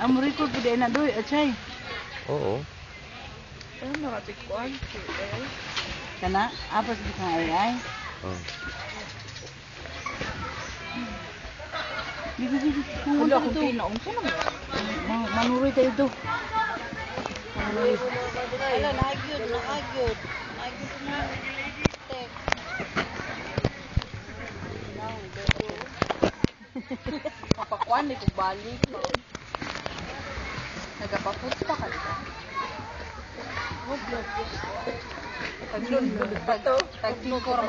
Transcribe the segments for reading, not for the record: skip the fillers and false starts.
Amo record po din na doy, achay. Oo. Ano nakatikwan? Kana, apas di kang ay. Oh. Bibi. Wala akong kinaunsa na ba? Manuroy tayo do. Manuroy. Ala, nagyod. Nagyod na. Tek. Mapakwan, di ko balik. Nagapapunta ka dito. Tag-tingkor, tag-tingkor.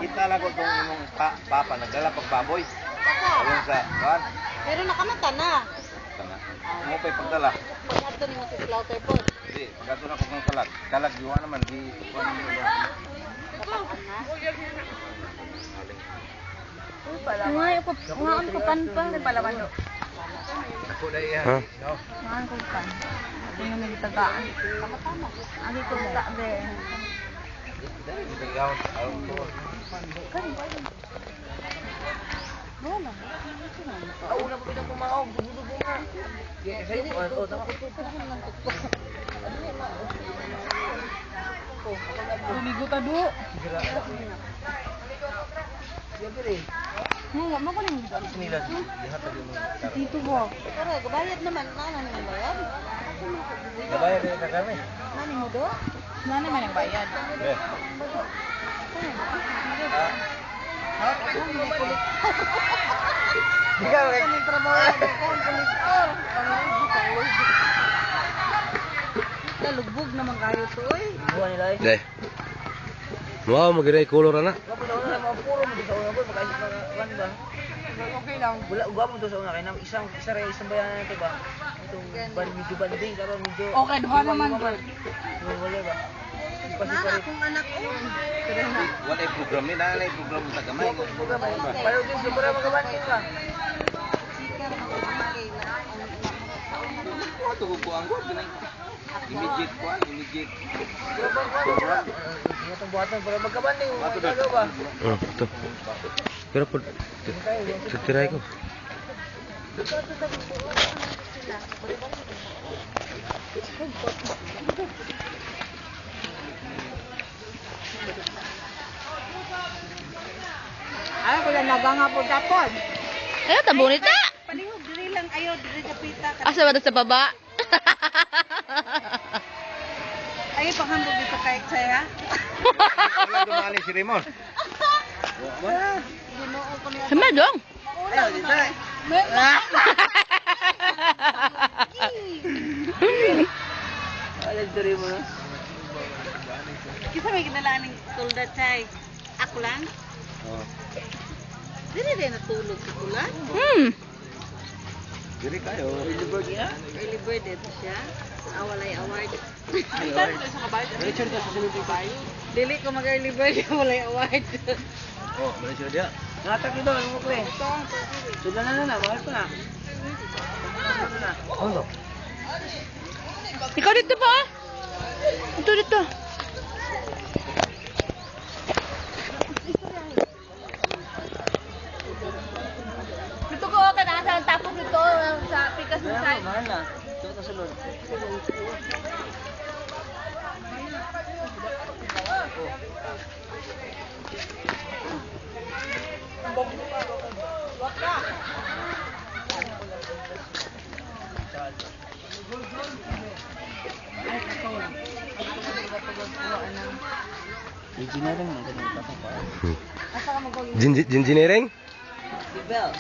Kita lang ko itong imong papa, nagdala pag baboy. Ayun sa, kan? Pero nakamata na. Tama. Mo pa'y pagdala. Pag-ato ni mo si slaughter po. Hindi, pagkato na ko ng kalag. Kalag, diwa naman, di kuha ninyo ba? Ngayon ko pan pa. Palaman do. Ako na iya. Ha? Ngayon ko pan. Tingnan mo yung tagaan. Tama-tama. Ang ito ta be. Ikaw, alam ko. Wala. Una po itong pumaog, dugo-dugo nga. Sa'yo po, o, tama. Lumigo ta do. Nga mo ko ning Sinilas, lihat tadi mo. dito bo. Pero gabayad naman. Nana naman bayad? Nabayad rin na kami. Nani mo do? Na naman ang bayad. Eh. Ikaw, Ang trabaho na ko, kolektor. Nalugbog naman kayo to eh. buwan nila eh. Deh. Wow, maganda yung color na. Kapag na una, mga puro mo sa una ko, makaisip na kan ba? Okay lang. Wala, uga mo to sa una, kaya isang bayanan na ito ba? Itong medyo banding, pero medyo... Okay, duha naman bro. Wala ba? Nana akong anak ko. Wala yung program ni, nala yung program sa gamay. Pero din, sobra magabanin ka. Sikar magbigay na. Ano ito, bubuang ko, immediate ko, immediate. Itong buhatan, para magkabanin, magkagaw ba? Oh, ito. Pero po, titiray ko. Ay, kung naganga po tapon. Ayo, tabunita. Palihog, diri lang ayo, diri kapita. Asa ba sa baba? Ay, panghambog dito kay saya. Wala dumali si Raymond. Ginoo ko niya. Sama dong. Ayaw, dito. Ayaw, si Raymond. Kisa may ginalaan ng tulda chay. Ako lang. Oh. Dili din natulog sa kulan. Diri kayo. Ilibag niya. Early bird ito siya. Awalay award. Richard ka sa sunod yung kayo. Dili ko mag-early bird, awalay award. Oh, mali siya dia. Natak dito, ano mo ko eh. Sudan na, mahal ko na. Ano? Ikaw dito pa. Ito dito. Dito ko ka na sa tapos dito sa pikas ng side. Mahal na. Ito ka sulod. Engineering mo ganun pa pa. Jinjinering? Bell.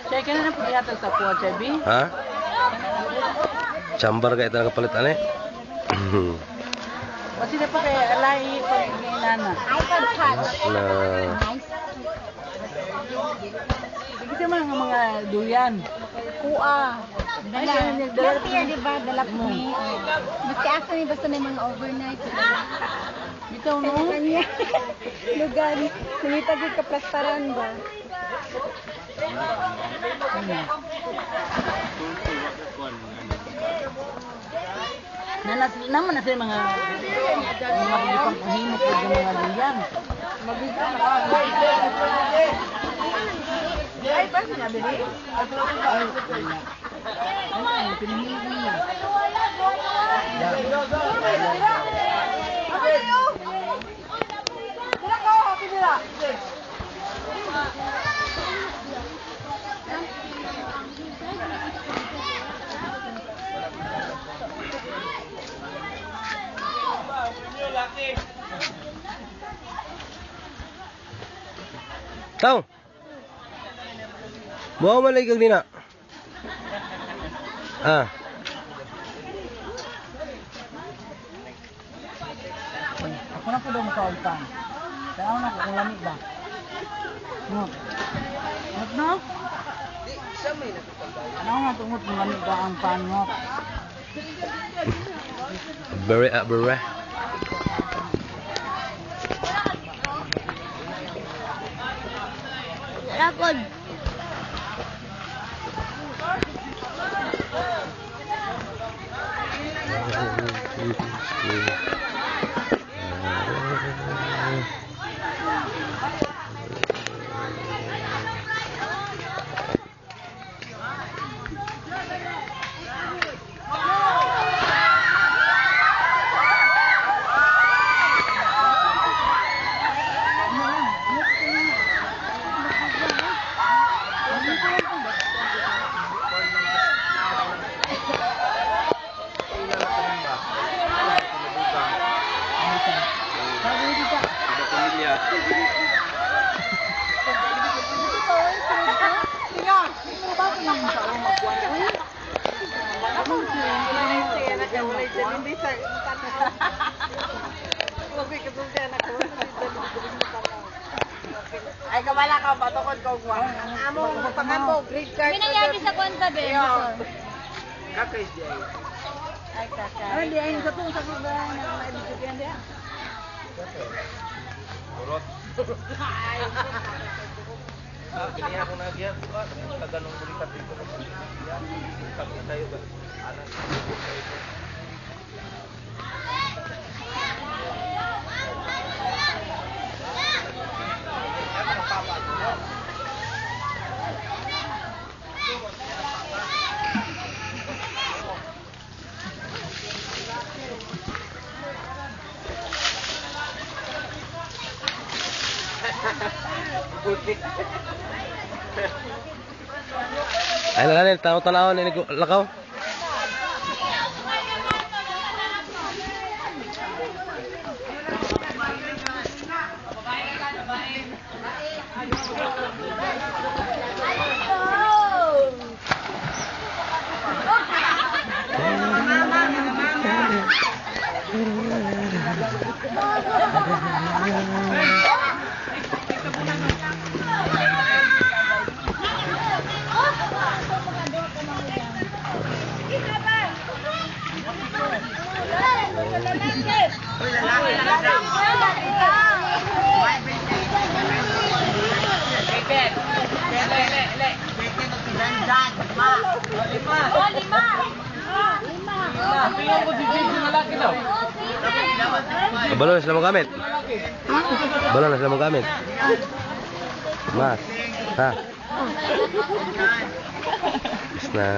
Chay ka na po yata sa kuha, Chay B. Ha? Chambar kayak ito nakapalit ane. Kasi na pa kay alay pag inana. Na Kasi mga duyan. Kuha. Dala. Dala di ba? Dala po ni. Basta asa ni basta may mga overnight. Dito no? Lugan. Sumita ka plastaran ba? Naman na sila mga pagpanghinip ng mga duyan. Mabigyan na ka. Tao. Buhaw man lagi kag dina. Ah. Ako na po daw makaulpan. Kaya ako na kung lamig ba? No. No? Ano nga tungkol kung lamig ba ang pan mo? Very. Rakod. Ay, kamala ka, patukod ko kwa. Amo, pangamo, grade card. May nangyari sa kwanta, Ben. Kakay siya. Ay, kakay. Ay, di, ayun sa tuong sa mga naibigay yan diya. Burot. Kiniya ko na diyan. Taganong bulikat dito. Kami tayo ba? Anak. Ay lalanil, tanaw-tanaw ni lakaw. Balon na sila mo gamit. Balon na sila mo gamit. Mas. Ha. Na.